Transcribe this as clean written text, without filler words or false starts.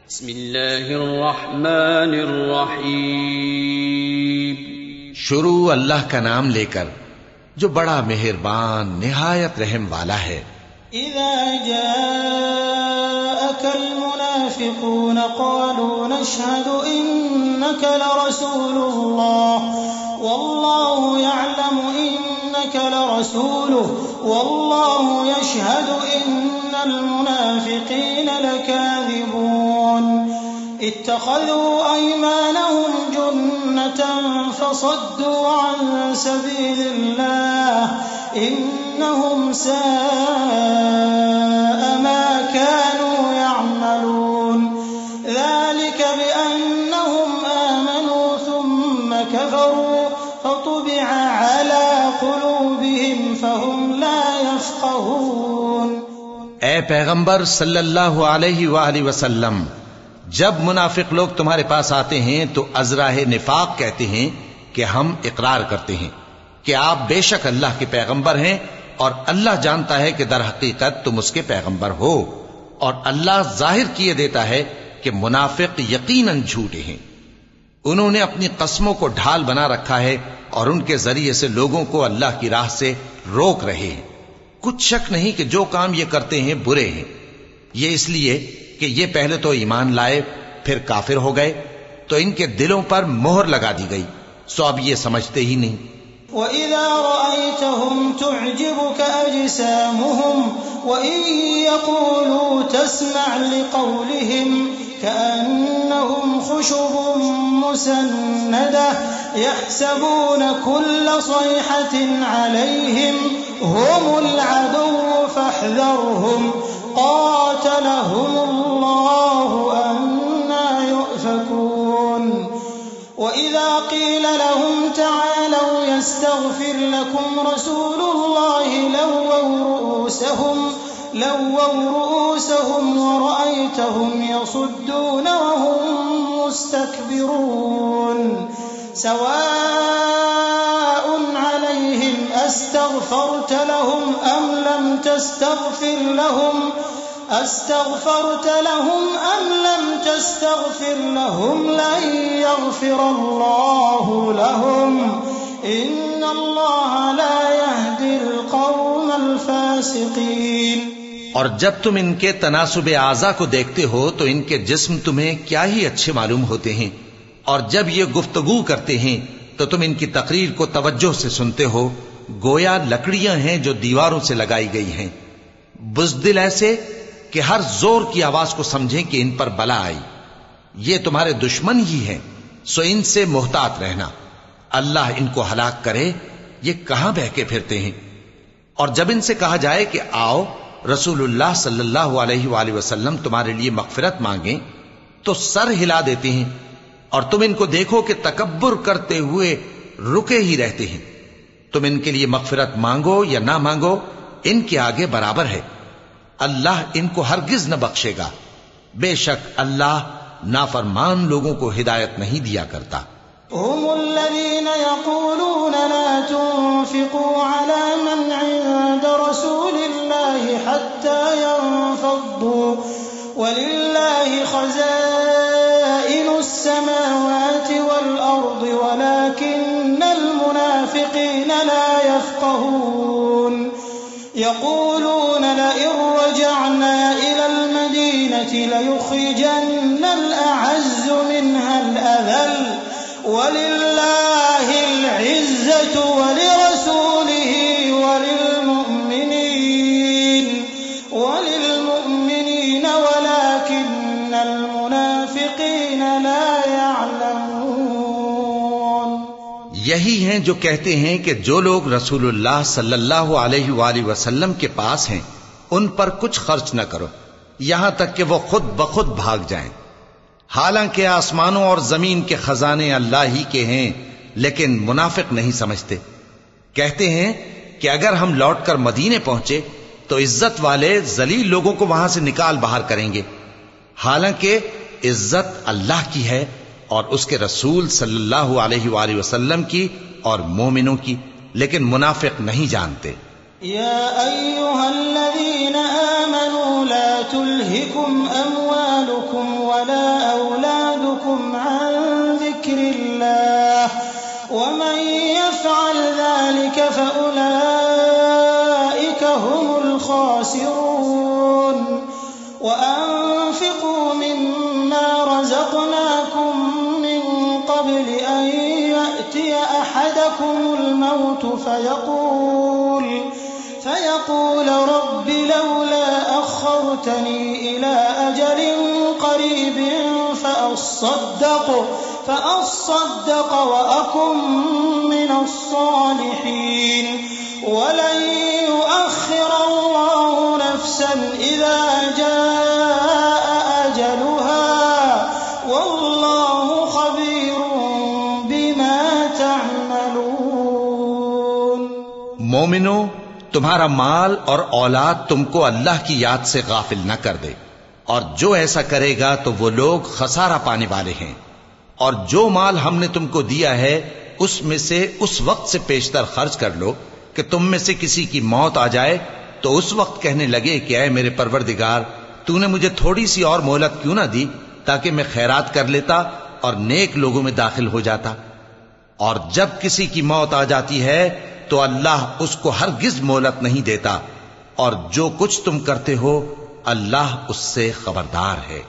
बिस्मिल्लाहिर्रहमानिर्रहीम। शुरू अल्लाह का नाम लेकर जो बड़ा मेहरबान निहायत रहम वाला है। इज़ा जाअकल मुनाफ़िक़ून क़ालू नशहदु इन्नका लरसूलुल्लाह वल्लाहु यअलमु इन्नका लरसूलुहु वल्लाहु यशहदु इन्नल मुनाफ़िक़ीन लकाज़िबून। इत्तख़ज़ू अयमानहुम जुन्नतन फसद्दू अन सबीलिल्लाह इन्नहुम साअ मा कानू यअमलून। ज़ालिक बिअन्नहुम आमनू थुम्म कफ़रू फतुबिअ अला क़ुलूबिहिम फहुम ला यफ़क़हून। ए पैगंबर सल्लल्लाहु अलैहि वसल्लम, जब मुनाफिक लोग तुम्हारे पास आते हैं तो अज़राहे निफाक कहते हैं कि हम इकरार करते हैं कि आप बेशक अल्लाह के पैगंबर हैं और अल्लाह जानता है कि दर हकीकत तुम उसके पैगंबर हो। और अल्लाह जाहिर किए देता है कि मुनाफिक यकीनन झूठे हैं। उन्होंने अपनी कस्मों को ढाल बना रखा है और उनके जरिए से लोगों को अल्लाह की राह से रोक रहे हैं। कुछ शक नहीं कि जो काम ये करते हैं बुरे हैं। ये इसलिए कि ये पहले तो ईमान लाए फिर काफिर हो गए, तो इनके दिलों पर मोहर लगा दी गई, सो अब ये समझते ही नहीं। वइज़ा रअयतहुम तुअजिबुक अजसामुहुम वइन यक़ूलू तस्मअ लिक़ौलिहिम कअन्नहुम खुशुबुम मुसन्नदह यहसबून कुल्ल सयहतिन अलैहिम हुमुल अदुव्वु फहज़रहुम क़ातलहुमुल्लाहु अन्ना युफ़कून। वइज़ा क़ील लहुम तआलौ यस्तग़फिर लकुम रसूलुल्लाहि लव्वौ रुऊसहुम वरअयतहुम यसुद्दून वहुम मुस्तकबिरून। सवाअन अलैहिम अस्तग़फरत लहुम अम लम तस्तग़फिर लहुम लन यग़फिरल्लाहु लहुम इन्नल्लाह ला यहदिल क़ौमल फ़ासिक़ीन। और जब तुम इनके तनासुबे आज़ा को देखते हो तो इनके जिस्म तुम्हें क्या ही अच्छे मालूम होते हैं, और जब ये गुफ्तगू करते हैं तो तुम इनकी तकरीर को तवज्जो से सुनते हो, गोया लकड़ियां हैं जो दीवारों से लगाई गई हैं। बुज़दिल ऐसे कि हर जोर की आवाज को समझें कि इन पर बला आई। ये तुम्हारे दुश्मन ही हैं, सो इनसे मुहतात रहना। अल्लाह इनको हलाक करे, ये कहां बहके फिरते हैं। और जब इनसे कहा जाए कि आओ रसूलुल्लाह सल्लल्लाहु अलैहि वसल्लम तुम्हारे लिए मगफिरत मांगे, तो सर हिला देते हैं। और तुम इनको देखो कि तकब्बुर करते हुए रुके ही रहते हैं। तुम इनके लिए मगफिरत मांगो या ना मांगो, इनके आगे बराबर है। अल्लाह इनको हरगिज न बख्शेगा। बेशक अल्लाह नाफरमान लोगों को हिदायत नहीं दिया करता। हुमुल्लज़ीन यक़ूलून ला तुन्फ़िक़ू अला मन इंद रसूलिल्लाहि हत्ता यंफ़द्दू वलिल्लाहि ख़ज़ाइनुस समावाति वल अर्दि वलाकिन्नल मुनाफ़िक़ीन ला यफ़क़हून। यक़ूलून लइन रजअना इलल मदीनति लयुख़रिजन्नल अअज़्ज़ु मिनहल अज़ल वलिल्लाहिल इज़्ज़तु वलिरसूलिहि वलिलमुअ्मिनीन वलाकिन्नल मुनाफ़िक़ीन ला यअलमून। यही हैं जो कहते हैं कि जो लोग रसूलुल्लाह सल्लल्लाहु अलैहि वसल्लम के पास हैं उन पर कुछ खर्च न करो, यहां तक कि वो खुद बखुद भाग जाएं। हालांकि आसमानों और जमीन के खजाने अल्लाह ही के हैं, लेकिन मुनाफिक नहीं समझते। कहते हैं कि अगर हम लौटकर मदीने पहुंचे तो इज्जत वाले जलील लोगों को वहां से निकाल बाहर करेंगे। हालांकि इज्जत अल्लाह की है और उसके रसूल सल्लल्लाहु अलैहि वसल्लम की और मोमिनों की, लेकिन मुनाफिक नहीं जानते। या अय्युहल्लज़ीना आमनू ला तुल्हिकुम अमवालुकुम ولا أولادكم عن ذكر الله ومن يفعل ذلك فأولئك هم الخاسرون وأنفقوا مما رزقناكم من قبل أن يأتي أحدكم الموت فيقول رب لولا أخرتني إلى أجل قريب فأصدق وأكن من الصالحين ولن يؤخر الله نفسا إذا جاء أجلها والله خبير بما تعملون। मोमिनो, तुम्हारा माल और औलाद तुमको अल्लाह की याद से गाफिल न कर दे, और जो ऐसा करेगा तो वो लोग खसारा पाने वाले हैं। और जो माल हमने तुमको दिया है उसमें से उस वक्त से पेशतर खर्च कर लो कि तुम में से किसी की मौत आ जाए तो उस वक्त कहने लगे कि ऐ मेरे परवरदिगार, तूने मुझे थोड़ी सी और मोहलत क्यों ना दी ताकि मैं खैरात कर लेता और नेक लोगों में दाखिल हो जाता। और जब किसी की मौत आ जाती है तो अल्लाह उसको हरगिज मोहलत नहीं देता, और जो कुछ तुम करते हो अल्लाह उससे खबरदार है।